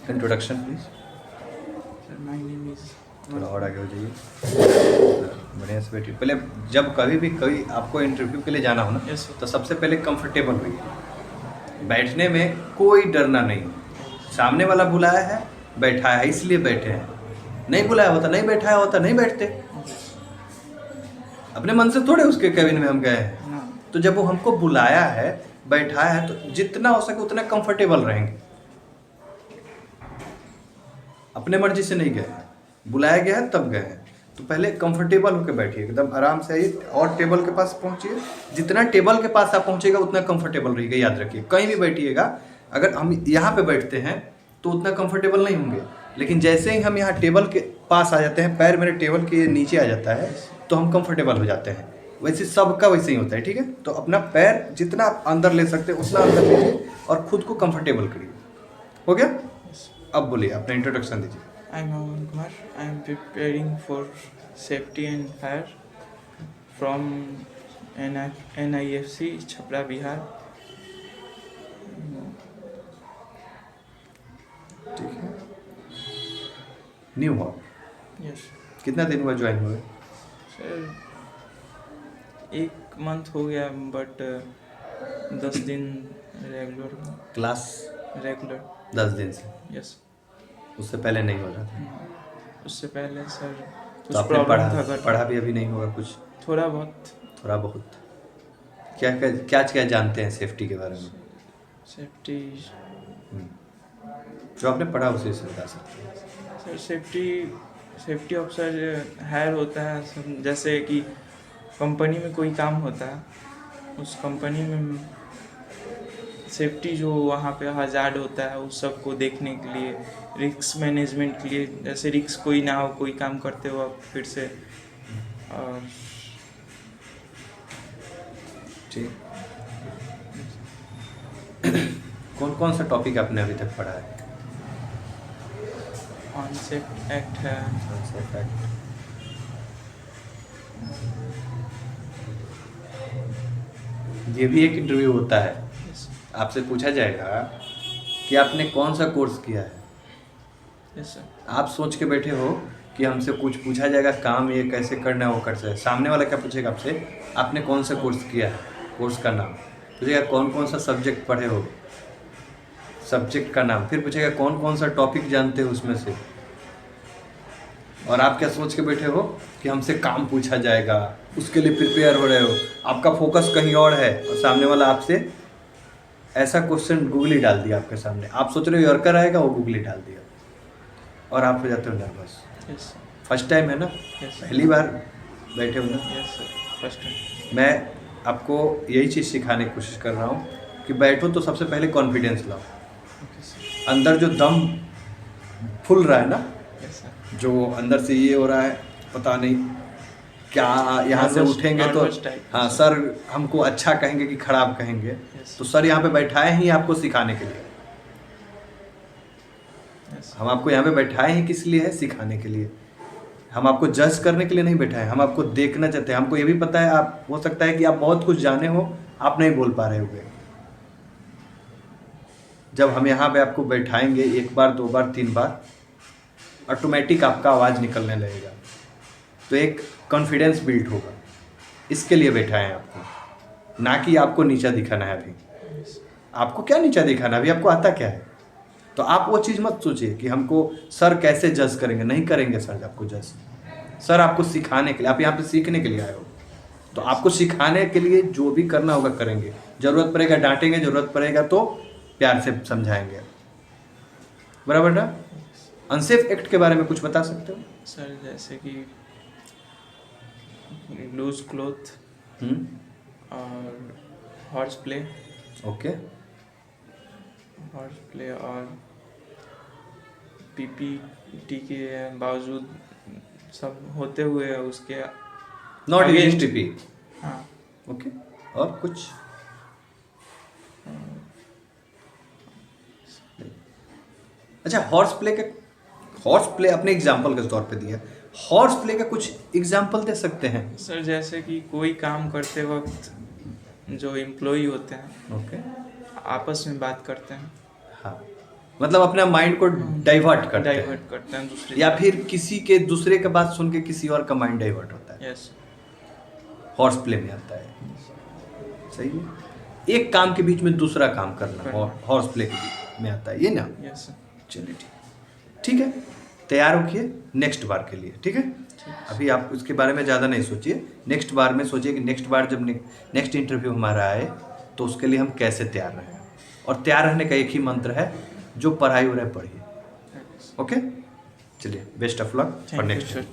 Introduction please. Sir my name is थोड़ा और आगे हो जाइए, बढ़िया से बैठिए। पहले जब कभी भी कोई आपको इंटरव्यू के लिए जाना हो ना, Yes, sir. तो सबसे पहले कंफर्टेबल होइए। बैठने में कोई डरना नहीं। सामने वाला बुलाया है, बैठा है, इसलिए बैठे हैं। नहीं बुलाया होता, नहीं बैठाया होता, नहीं बैठते। अपने मन से थोड़े उसके कैबिन में हम गए हैं। हाँ तो जब वो हमको बुलाया है, बैठाया है, तो जितना हो सके उतना कंफर्टेबल रहेंगे। अपने मर्जी से नहीं गए हैं, बुलाया गया है तब गए हैं। तो पहले कंफर्टेबल होकर बैठिए, एकदम आराम से आइए और टेबल के पास पहुंचिए। जितना टेबल के पास आप पहुंचेगा उतना कंफर्टेबल रहिएगा। याद रखिए, कहीं भी बैठिएगा, अगर हम यहाँ पे बैठते हैं तो उतना कंफर्टेबल नहीं होंगे, लेकिन जैसे ही हम यहाँ टेबल के पास आ जाते हैं, पैर मेरे टेबल के नीचे आ जाता है, तो हम कंफर्टेबल हो जाते हैं। वैसे सबका वैसे ही होता है, ठीक है। तो अपना पैर जितना आप अंदर ले सकते हैं उतना अंदर लीजिए और खुद को कंफर्टेबल करिए। हो गया? अब बोलिए, अपना इंट्रोडक्शन दीजिए। I am Aman Kumar. I am preparing for safety and fire from NIFC Chhapra Bihar. ठीक है। न्यू हो? Yes. कितना दिन हुआ ज्वाइन हुए? सर 1 month हो गया, बट 10 दिन रेगुलर क्लास रेगुलर 10 दिन से, यस। उससे पहले नहीं हो रहा था? उससे पहले सर तो कुछ आपने प्रॉब्लम था पढ़ा घर, पढ़ा भी अभी नहीं होगा कुछ? थोड़ा बहुत। थोड़ा बहुत। क्या क्या क्या क्या जानते हैं सेफ्टी के बारे में? सेफ्टी जो आपने पढ़ा उसी से बता सकते हैं। सर सेफ्टी ऑफिसर हायर होता है जैसे कि कंपनी में कोई काम होता है, उस कंपनी में सेफ्टी जो वहाँ पे हजार्ड होता है उस सब को देखने के लिए, रिस्क मैनेजमेंट के लिए, जैसे रिस्क कोई ना हो कोई काम करते हो आप फिर से। और ठीक। कौन कौन सा टॉपिक आपने अभी तक पढ़ा है? अनसेफ एक्ट है। Unsafe Act। ये भी एक इंटरव्यू होता है। आपसे पूछा जाएगा कि आपने कौन सा कोर्स किया है। Yes sir. आप सोच के बैठे हो कि हमसे कुछ पूछा जाएगा, काम ये कैसे करना है वो कर सकते। सामने वाला क्या पूछेगा आपसे? आपने कौन सा कोर्स किया है, कोर्स का नाम पूछेगा। कौन कौन सा सब्जेक्ट पढ़े हो, सब्जेक्ट का नाम। फिर पूछेगा कौन कौन सा टॉपिक जानते हो उसमें से। और आप क्या सोच के बैठे हो कि हमसे काम पूछा जाएगा, उसके लिए प्रिपेयर हो रहे हो। आपका फोकस कहीं और है और सामने वाला आपसे ऐसा क्वेश्चन गूगली डाल दिया आपके सामने। आप सोच रहे हो यॉर्कर आएगा, वो गूगली डाल दिया और आप हो जाते हो नर्वस। यस फर्स्ट टाइम है ना, यस पहली बार बैठे हो ना। Yes sir, first time. मैं आपको यही चीज़ सिखाने की कोशिश कर रहा हूँ कि बैठो तो सबसे पहले कॉन्फिडेंस लाओ। Okay sir. अंदर जो दम फूल रहा है ना, यस सर। जो अंदर से ये हो रहा है, पता नहीं क्या, यहाँ से Nervous- उठेंगे तो nervous type, हाँ सर। सर हमको अच्छा कहेंगे कि खराब कहेंगे। Yes. तो सर यहाँ पे बैठाए ही आपको सिखाने के लिए। यस हम आपको यहाँ पे बैठाए हैं किस लिए है? सिखाने के लिए। हम आपको जज करने के लिए नहीं बैठाए, हम आपको देखना चाहते हैं। हमको ये भी पता है, आप हो सकता है कि आप बहुत कुछ जाने हो, आप नहीं बोल पा रहे होगे। जब हम यहाँ पे आपको बैठाएंगे 1 बार 2 बार 3 बार, ऑटोमेटिक आपका आवाज़ निकलने लगेगा, तो एक कॉन्फिडेंस बिल्ड होगा। इसके लिए बैठाए हैं आपको, ना कि आपको नीचा दिखाना है। अभी आपको क्या नीचा दिखाना है? अभी आपको आता क्या है? तो आप वो चीज़ मत सोचिए कि हमको सर कैसे जज करेंगे। नहीं करेंगे सर आपको जज। सर आपको सिखाने के लिए, आप यहाँ पे सीखने के लिए आए हो, तो आपको सिखाने के लिए जो भी करना होगा करेंगे। ज़रूरत पड़ेगा डांटेंगे, ज़रूरत पड़ेगा तो प्यार से समझाएंगे। बराबर ना? अनसेफ एक्ट के बारे में कुछ बता सकते हो? सर, जैसे कि लूज क्लोथ और हॉर्स प्ले ओके। और पीपीटी के बावजूद सब होते हुए उसके नॉट यूजिंग against- टीपी। हाँ। ओके। और कुछ? अच्छा, हॉर्स प्ले अपने एग्जाम्पल के तौर पे दिया। हॉर्स प्ले का कुछ एग्जाम्पल दे सकते हैं? सर, जैसे कि कोई काम करते वक्त जो एम्प्लॉय होते हैं ओके। आपस में बात करते हैं, हाँ, मतलब अपना माइंड को डाइवर्ट करते हैं, डाइवर्ट करते हैं दूसरे या फिर किसी के दूसरे का बात सुन के किसी और का माइंड डाइवर्ट होता है, यस हॉर्स प्ले में आता है। सही है, एक काम के बीच में दूसरा काम करना हॉर्स प्ले के बीच में आता है, ये ना। यस चलिए ठीक है, तैयार होइए नेक्स्ट बार के लिए, ठीक है। अभी आप उसके बारे में ज़्यादा नहीं सोचिए, नेक्स्ट बार में सोचिए कि नेक्स्ट बार जब नेक्स्ट इंटरव्यू हमारा आए तो उसके लिए हम कैसे तैयार रहें। और तैयार रहने का एक ही मंत्र है, जो पढ़ाई हो रहा है पढ़िए। ओके, चलिए, best of luck for thank you next. Sir.